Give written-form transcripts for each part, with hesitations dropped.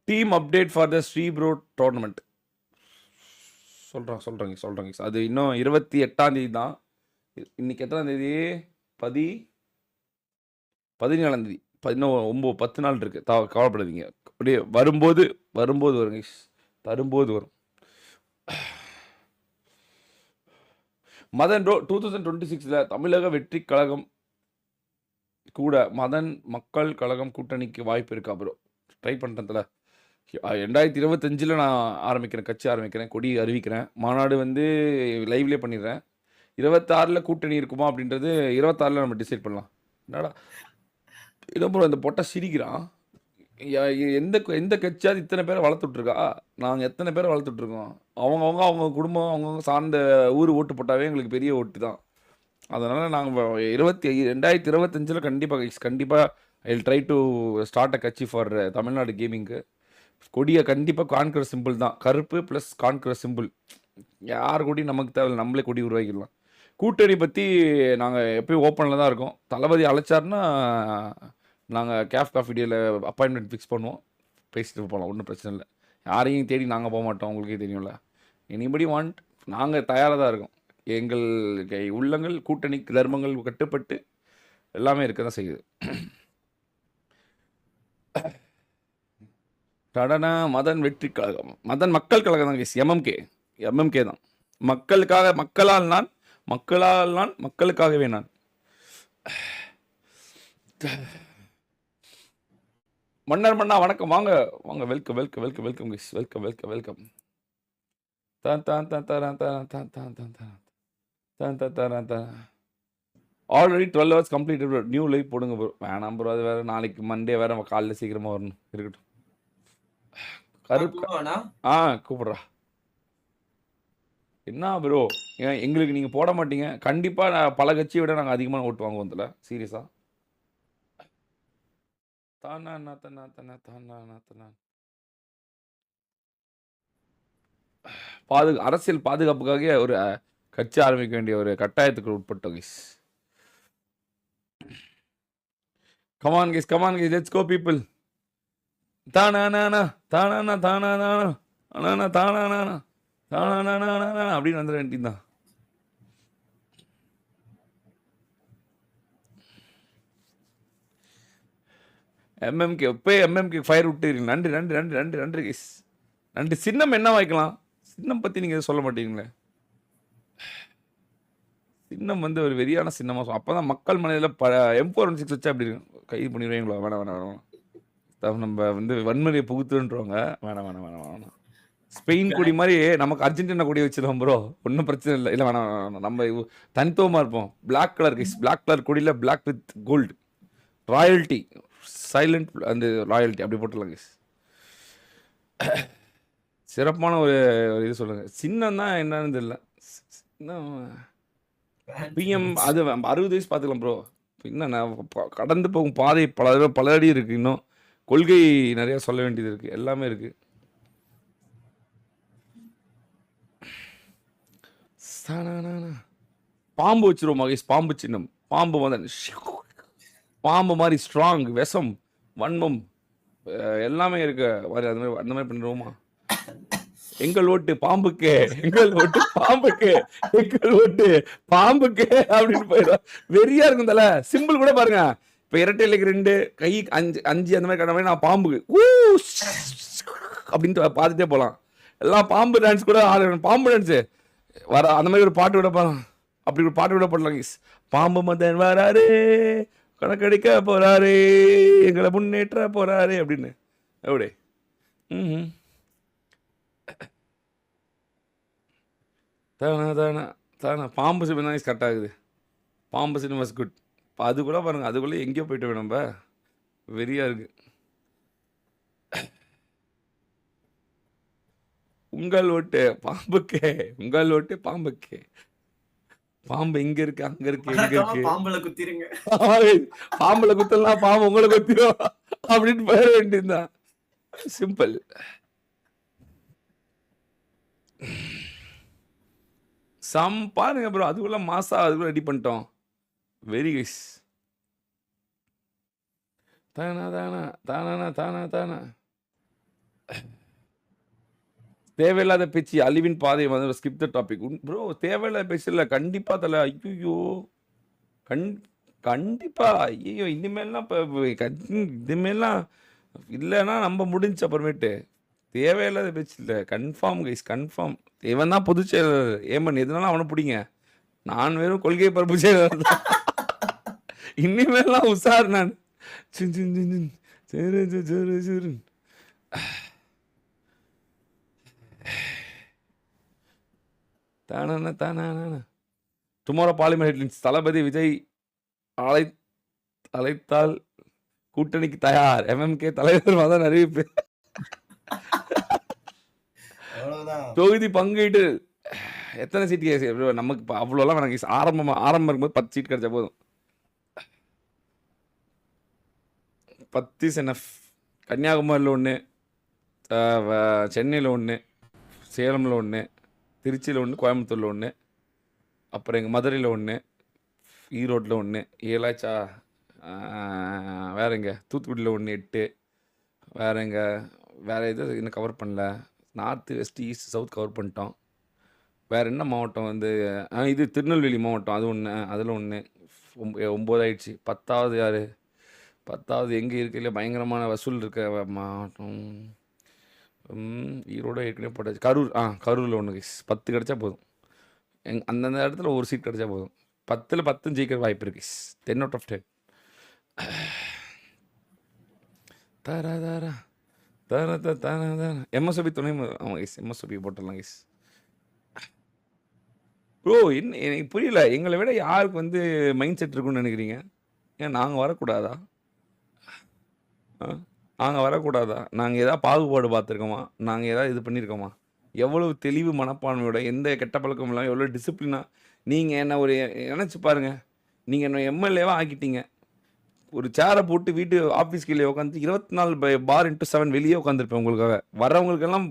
Team update for the ஸ்ரீப்ரோ tournament. சொல்கிறேங்க. அது இன்னும் 28ஆம் தேதி தான். இன்னைக்கு எத்தனாம் தேதி? 17ஆம் தேதி. இன்னும் 10 நாள் இருக்கு. கவலைப்படாதீங்க. அப்படியே வரும்போது வருங்க. வரும்போது வரும். மதன் ப்ரோ 2026 தமிழக வெற்றி கழகம் கூட மதன் மக்கள் கழகம் கூட்டணிக்கு வாய்ப்பு இருக்கா ப்ரோ? ட்ரை பண்ணுறதுல 2025 நான் ஆரம்பிக்கிறேன், கட்சி ஆரம்பிக்கிறேன், கொடி அறிவிக்கிறேன், மாநாடு வந்து லைவ்லேயே பண்ணிடுறேன். 26 கூட்டணி இருக்குமா அப்படின்றது 26 நம்ம டிசைட் பண்ணலாம். என்னடா இதான் ப்ரோ இந்த பொட்டை சிரிக்கிறான். எந்த கட்சியாவது இத்தனை பேரை வளர்த்துட்ருக்கா? நாங்கள் எத்தனை பேரை வளர்த்துட்ருக்கோம்? அவங்க குடும்பம் அவங்கவுங்க சார்ந்த ஊர் ஓட்டு போட்டாவே எங்களுக்கு பெரிய ஓட்டு தான். அதனால் நாங்கள் 2025 கண்டிப்பாக I will try to start அ கட்சி ஃபார் தமிழ்நாடு கேமிங்கு. கொடியை கண்டிப்பாக கான்கிரஸ் சிம்பிள் தான், கருப்பு ப்ளஸ் கான்கிரஸ் சிம்பிள். யார் கொடி நமக்கு தேவை, நம்மளே கொடி உருவாக்கிடலாம். கூட்டணி பற்றி நாங்கள் எப்போயும் ஓப்பனில் தான் இருக்கோம். தளபதி அழைச்சார்னா நாங்கள் கேஃப் காஃபிடியில் அப்பாயின்மெண்ட் ஃபிக்ஸ் பண்ணுவோம், பேசிட்டு போகலாம், ஒன்றும் பிரச்சனை இல்லை. யாரையும் தேடி நாங்கள் போக மாட்டோம், உங்களுக்கே தெரியும்ல. எனிபடி வாண்ட், நாங்கள் தயாராக தான் இருக்கோம். எங்கள் உள்ளங்கள் கூட்டணி தர்மங்கள் கட்டுப்பட்டு எல்லாமே இருக்க தான் செய்யுது. டடனா மதன் வெற்றி கழகம், மதன் மக்கள் கழகம் தான் கேஸ். எம்எம்கே தான். மக்களுக்காக, மக்களால் நான், மக்களுக்காகவே நான். மன்னர் மன்னா வணக்கம், வாங்க welcome guys, welcome. Already 12 hours complete. New live போடுங்க ப்ரோ. வேணாம் ப்ரோ, அது வேறு நாளைக்கு மண்டே வேறு காலையில் சீக்கிரமாக வரணும். இருக்கட்டும். கருப்பு கூப்பிட்றா. என்ன ப்ரோ, ஏன் எங்களுக்கு நீங்கள் போட மாட்டீங்க? கண்டிப்பாக பல கட்சியை விட நாங்கள் அதிகமாக ஓட்டு வாங்குவோம் இதில், சீரியஸாக. அரசியல் பாதுகாப்புக்காக ஒரு கட்சி ஆரம்பிக்க வேண்டிய ஒரு கட்டாயத்துக்கு உட்பட்டோம் guys. Come on guys, let's go people. அப்படின்னு வந்துட வேண்டியதுதான். எம்எம்கே ஃபயர் விட்டு. நன்றி கைஸ், நன்றி. சின்னம் என்ன வைக்கலாம்? சின்னம் பற்றி நீங்கள் சொல்ல மாட்டீங்களே. சின்னம் வந்து ஒரு வெறியான சின்னமாக, அப்போ தான் மக்கள் மனதில் M416 வச்சா அப்படி கைது பண்ணிடுவீங்களோ? வேணாம். நம்ம வந்து வன்முறையை புகுத்துன்றவங்க. வேணாம். ஸ்பெயின் கொடி மாதிரி நமக்கு அர்ஜென்டினா கொடி வச்சிருவோம் ப்ரோ, ஒன்றும் பிரச்சனை இல்லை. இல்லை வேணாம், நம்ம தனித்துவமாக இருப்போம். பிளாக் கலர் கொடியில் black with gold, royalty, silent அந்த ராயல்ட்டி அப்படி போட்டுடலாம் கைஸ். சிறப்பான ஒரு இது சொல்லுங்கள். சின்னம் தான் என்னன்னு தெரியல. சின்னம் பிஎம் அது 60 வயசு பார்த்துக்கலாம் ப்ரோ. இன்னும் கடந்து போகும் பாதை பல அடி இருக்குது. இன்னும் கொள்கை நிறையா சொல்ல வேண்டியது இருக்குது, எல்லாமே இருக்குது. பாம்பு வச்சிருவோம் மகேஷ், பாம்பு சின்னம். பாம்பு வந்து பாம்பு மாதிரி ஸ்ட்ராங், விஷம், வன்மம் எல்லாமே இருக்கு. அந்த மாதிரி பண்ணிடுவோமா? எங்கள் ஓட்டு பாம்புக்கு அப்படின்னு போயிடும். வெறியா இருக்கும் தல. சிம்பிள் கூட பாருங்க, இப்போ இரட்டையிலைக்கு 2 கை 5 அந்த மாதிரி கடை மாதிரி நான் பாம்புக்கு அப்படின்ட்டு பார்த்துட்டே போகலாம். எல்லாம் பாம்பு டான்ஸ் கூட பாம்பு டான்ஸு வர அந்த மாதிரி ஒரு பாட்டு விட போகலாம். அப்படி ஒரு பாட்டு விட போடலாம். பாம்பு மதன் வராரு, கணக்கடிக்க போறாரு, எங்களை முன்னேற்ற போறாரு அப்படின்னு. எப்படி தானே பாம்பு சினிமா கரெக்ட் ஆகுது. பாம்பு சினிமாஸ் குட். அது கூட பாருங்க, அதுக்குள்ளே எங்கேயோ போயிட்டு நம்ம வெறியா இருக்கு. உங்கள் ஓட்டு பாம்புக்கு. பாம்பு இங்க இருக்கு, அங்க இருக்கு, எங்க இருக்கு. பாம்புல குத்தலாம், பாம்பு உங்களை குத்திரும் அப்படின்னு போயிட வேண்டியதுதான். சிம்பிள். பாருங்க ப்ரோ, அதுக்குள்ள மாசா அதுக்குள்ள ரெடி பண்ணிட்டோம். Very guys. தானா தேவையில்லாத பேச்சு அழிவின் பாதை வந்து ஸ்கிப் த டாபிக். ப்ரோ தேவையில்லாத பேச்சு இல்ல. கண்டிப்பா தல. ஐய்யய்யோ! கண் கண்டிப்பா. ஐயய்யோ! இனிமேல்லாம் இனிமேல்லாம் இல்லன்னா நம்ப முடிஞ்சுச்சு அப்புறமேட்டு. தேவையில்லாத பேச்சு இல்ல. Confirm guys confirm. இவன் தான் பொதுச் செயலாளர். ஏமன் எதுனாலும் அவன புடிங்க. நான் வெறும் கொள்கை பரப்பு செயலாளர் தான். இனிமேல்லாம் உஷார் நான். சின் சின் சின் சின். சிறு சிறு சிறு சிறு. தானானா தானானா. Tomorrow parliament headlines. Thalapathy Vijay அழைத்தால் கூட்டணிக்கு தயார். எம்எம்கே தலைவர் மதன் அறிவிப்பு. தொகுதி பங்கீட்டு எத்தனை சீட் கேஸ் நமக்கு அவ்வளோலாம் வேணாம். ஆரம்பம் இருக்கும்போது 10 சீட் கிடைச்சா போதும். 10 இஸ் எனஃப். கன்னியாகுமரியில் 1, சென்னையில் 1, சேலமில் 1, திருச்சியில் 1, கோயம்புத்தூரில் 1, அப்புறம் எங்கள் மதுரையில் 1, ஈரோட்டில் 1, 7 ஆச்சா? வேற எங்க? தூத்துக்குடியில் 1, 8. வேற எங்க? வேற எதுவும் இன்னும் கவர் பண்ணல. North west east south cover பண்ணிட்டோம். வேற என்ன மாவட்டம் வந்து இது திருநெல்வேலி மாவட்டம். அது 1, அதில் 1. 9 ஆயிடுச்சு. 10வது யார்? 10வது எங்கே இருக்கையில பயங்கரமான வசூல் இருக்க மாவட்டம். ஈரோடு ஏற்கனவே போட்டாச்சு. கரூர். கரூரில் 1 கைஸ். 10 கிடைச்சா போதும். அந்தந்த இடத்துல ஒரு சீட் கிடைச்சா போதும். 10ல் 10 ஜெயிக்கிற வாய்ப்பு இருக்கு. 10 out of 10. தாரா தாரா தாரா தாரா தாரா. எம்எஸ்ஓபி துணை ஆமாம் கைஸ். எம்எஸ்ஓபி போட்டுடலாம் கைஸ். ப்ரோ என்ன எனக்கு புரியல. எங்களை விட யாருக்கு வந்து மைண்ட் செட் இருக்குன்னு நினைக்கிறீங்க? ஏன் நாங்கள் வரக்கூடாதா? நாங்கள் வரக்கூடாதா? நாங்கள் ஏதாவது பாகுபாடு பார்த்துருக்கோமா? நாங்கள் ஏதாவது இது பண்ணியிருக்கோமா? எவ்வளவு தெளிவு மனப்பான்மையோட, எந்த கெட்ட பழக்கம் இல்லாமல், எவ்வளோ டிசிப்ளினாக நீங்கள் என்ன ஒரு நினச்சி பாருங்கள். நீங்கள் என்ன எம்எல்ஏவாக ஆக்கிட்டீங்க. ஒரு சேரை போட்டு வீட்டு ஆஃபீஸ் கீழே உட்காந்து 24 பார் இன்ட்டு 7 வெளியே உட்காந்துருப்பேன் உங்களுக்காக. வரவங்களுக்கெல்லாம்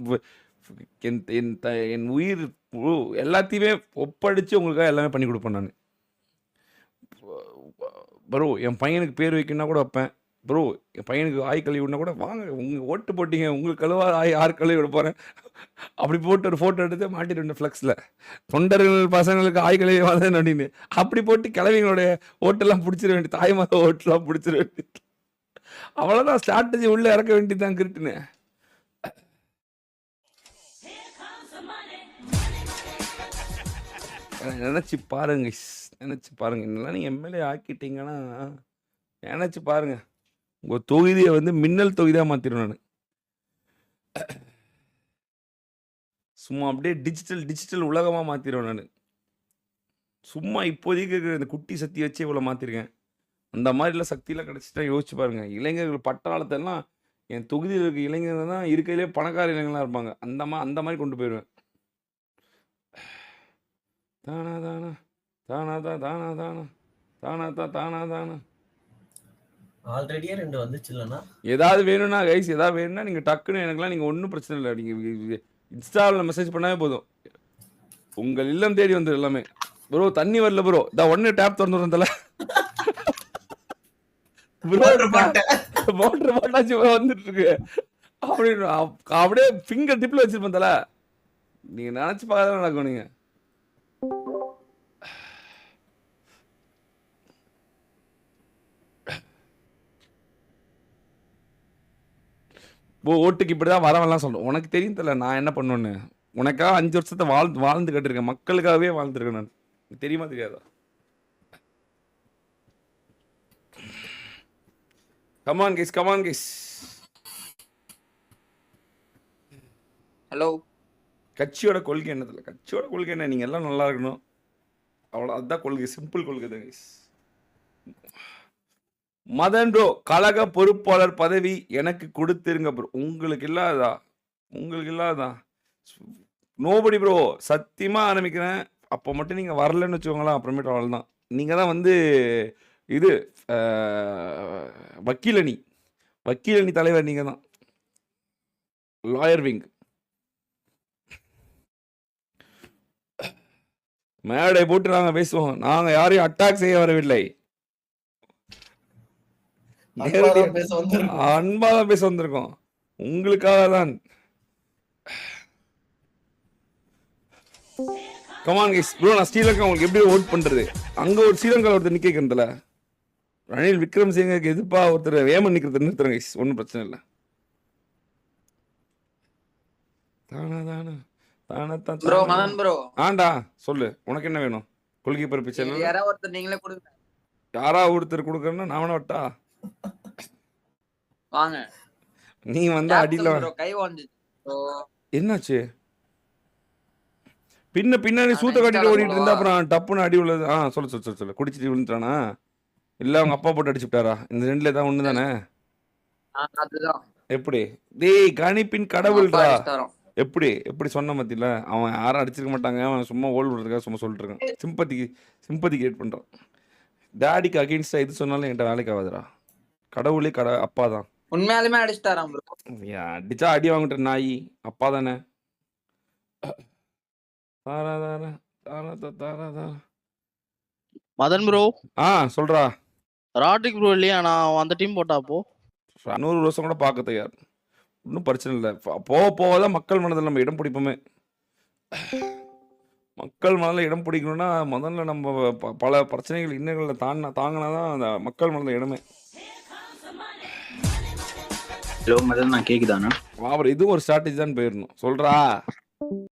என் உயிர் எல்லாத்தையுமே ஒப்படைச்சு உங்களுக்காக எல்லாமே பண்ணி கொடுப்பேன் நான். ப்ரோ என் பையனுக்கு பேர் வைக்கணும்னா கூட வைப்பேன். ப்ரோ என் பையனுக்கு ஆய் கழுவி விடனா கூட வாங்க உங்கள் ஓட்டு போட்டிங்க, உங்களுக்கு கழுவா ஆறு கழுவி விட போகிறேன் அப்படி போட்டு ஒரு ஃபோட்டோ எடுத்து மாட்டிட்டு ஃப்ளெக்ஸில் தொண்டர்கள் பசங்களுக்கு ஆய் கழுவி வாதன்னு அப்படின்னு அப்படி போட்டு கிழவிங்களுடைய ஓட்டெல்லாம் பிடிச்சிட வேண்டிய தாய்மாத ஓட்டெல்லாம் பிடிச்சிட வேண்டியது. அவ்வளோதான் ஸ்ட்ராட்டஜி உள்ளே இறக்க வேண்டியதுதான் கிரிட்டுன்னு. நினச்சி பாருங்க நினச்சி பாருங்க. இதெல்லாம் நீங்கள் எம்எல்ஏ ஆக்கிட்டீங்கன்னா நினச்சி பாருங்க. உங்கள் தொகுதியை வந்து மின்னல் தொகுதியாக மாற்றிடுவேன் நான். சும்மா அப்படியே டிஜிட்டல் உலகமாக மாற்றிடுவேன் நான். சும்மா இப்போதைக்கு இந்த குட்டி சக்தி வச்சு இவ்வளோ மாற்றிருக்கேன். அந்த மாதிரிலாம் சக்தியெலாம் கிடச்சிட்டா யோசிச்சு பாருங்கள். இளைஞர்கள் பட்டாளத்தெல்லாம் என் தொகுதியில் இருக்க இளைஞர்கள் தான் இருக்கையிலே பணக்கார இளைஞர்களாக இருப்பாங்க. அந்த மாதிரி கொண்டு போயிடுவேன். தானா தானா தானா தான் தானா தானா தானா தான் தானா தானா. ஆல்ரெடியே 2 வந்துச்சு இல்லனா? ஏதாவது வேணும்னா கைஸ், ஏதாவது வேணும்னா நீங்க டக்குன்னு எனக்குலாம் நீங்க ஒன்றும் பிரச்சனை இல்லை. நீங்க இன்ஸ்டாவில் மெசேஜ் பண்ணாவே போதும். உங்கள் இல்லம் தேடி வந்துடும் எல்லாமே. ப்ரோ தண்ணி வரல ப்ரோ. இதான் ஒன்று டேப் திறந்துடுறதுல மோட்டர் போட்டாச்சு வந்துட்டு இருக்கு அப்படின்னு அப்படியே ஃபிங்கர் டிப்ல வச்சிருப்பேன் தல. நீங்க நினைச்சு பார்க்க நடக்கும். நீங்க ஓட்டுக்கு இப்படிதான் வரவெல்லாம் சொல்றேன். உனக்கு தெரியும் தெரியல நான் என்ன பண்ணுவேன்னு. உனக்காக 5 வருஷத்தை வாழ்ந்து கட்டிருக்கேன். மக்களுக்காகவே வாழ்ந்துருக்கேன் நான். தெரியுமா தெரியாதா? Come on guys. ஹலோ. கட்சியோட கொள்கை என்னதில்ல. கட்சியோட கொள்கை என்ன? நீங்க எல்லாம் நல்லா இருக்கணும். அவ்வளோ அதுதான் கொள்கை. சிம்பிள் கொள்கை தான் கைஸ். மதன் ப்ரோ கழக பொறுப்பாளர் பதவி எனக்கு கொடுத்துருங்க ப்ரோ. உங்களுக்கு இல்லாதா நோபடி ப்ரோ. சத்தியமா ஆரம்பிக்கிறேன். அப்போ மட்டும் நீங்க வரலன்னு வச்சுக்கோங்களேன். அப்புறமேட்டு அவ்வளோதான். நீங்க தான் வந்து இது வக்கீலணி தலைவர் நீங்க தான். Lawyer wing. மேடை போட்டு நாங்க பேசுவோம். நாங்க யாரையும் அட்டாக் செய்ய வரவில்லை. அன்பாதான் பேச வந்திருக்கோம். உங்களுக்காக தான். கமான் கைஸ் ப்ரோ, நான் ஸ்ரீலங்கா உங்களுக்கு எப்படி ஓட் பண்றது? அங்க ஒரு ஸ்ரீலங்காவில் ஒருத்தர் நிக்கிறதுல ரணில் விக்ரமசிங்கக்கு எதிர்ப்பா ஒருத்தர் வேமன் நிக்கிறது நிறுத்துறேன் கைஸ், ஒன்றும் பிரச்சனை இல்லை. தானா தானா தானா தான் ப்ரோ தானா. மதன் ப்ரோ ஆண்டா சொல்லு, உனக்கு என்ன வேணும்? கொள்கை பரப்பு சேனல் யாராவது ஒருத்தர் நீங்களே கொடுங்க. யாரா ஒருத்தர் கொடுக்கறன்னா நான் வேணா வட்டா? வாங்க நீ வந்து அடியில ப்ரோ கை வாஞ்சிச்சு ப்ரோ. என்னாச்சு? பின்னாடி நான் சூத்த கட்டிட்டு இன்ஸ்டால ஓடிட்டு இருந்தா போடவா? அப்புறம் டப்புன்னு அடி உள்ளது. சொல்லு சொல்லு சொல்லு சொல்லு. குடிச்சிட்டு விழுந்துட்டானா இல்ல அவங்க அப்பா போட்டு அடிச்சு விட்டாரா? இந்த ரெண்டுல ஏதாவது ஒண்ணு தானே? அதுதான் எப்படி? டேய் கணிப்பின் அப்பா கடவுள்டா. அடிச்சிட்டாராம். எப்படி சொன்ன மத்தியில அவன் யாரும் அடிச்சிருக்க மாட்டாங்க, அவன் சும்மா ஓல் விடுறதுக்காக சும்மா சொல்லிட்டு இருக்கான். சிம்பத்தி கிரியேட் பண்றான். டேடிக்கு அகெயின்ஸ்டா எது சொன்னாலும் என்கிட்ட வேலைக்கு ஆகாதுடா. கடவுளே அப்பா தான். உண்மையாலுமே அடிச்சிட்டாராம் ப்ரோ. அடிச்சா அடி வாங்கிட்ட நாய் அப்பா தானே. தாரா தாரா தாரா தாரா தாரா. மதன் ப்ரோ சொல்றா. ராட்ரிக் ப்ரோ இல்லையா? நான் அந்த டீம் போட்டா அப்போ 100 வருஷம் கூட பார்க்க தயார். ஒன்றும் பிரச்சனை இல்லை. போக போகதான் மக்கள் மனதில் நம்ம இடம் பிடிப்போமே. மக்கள் மனதில் இடம் பிடிக்கணும்னா முதல்ல நம்ம பல பிரச்சனைகள் இன்னங்களை தாங்கினாதான் அந்த மக்கள் மனதில் இடமே. ஹலோ மதன், நான் கேக்குதாண்ணா? அவர் இதுவும் ஒரு ஸ்ட்ராட்டஜி தான் போயிடணும். சொல்றா.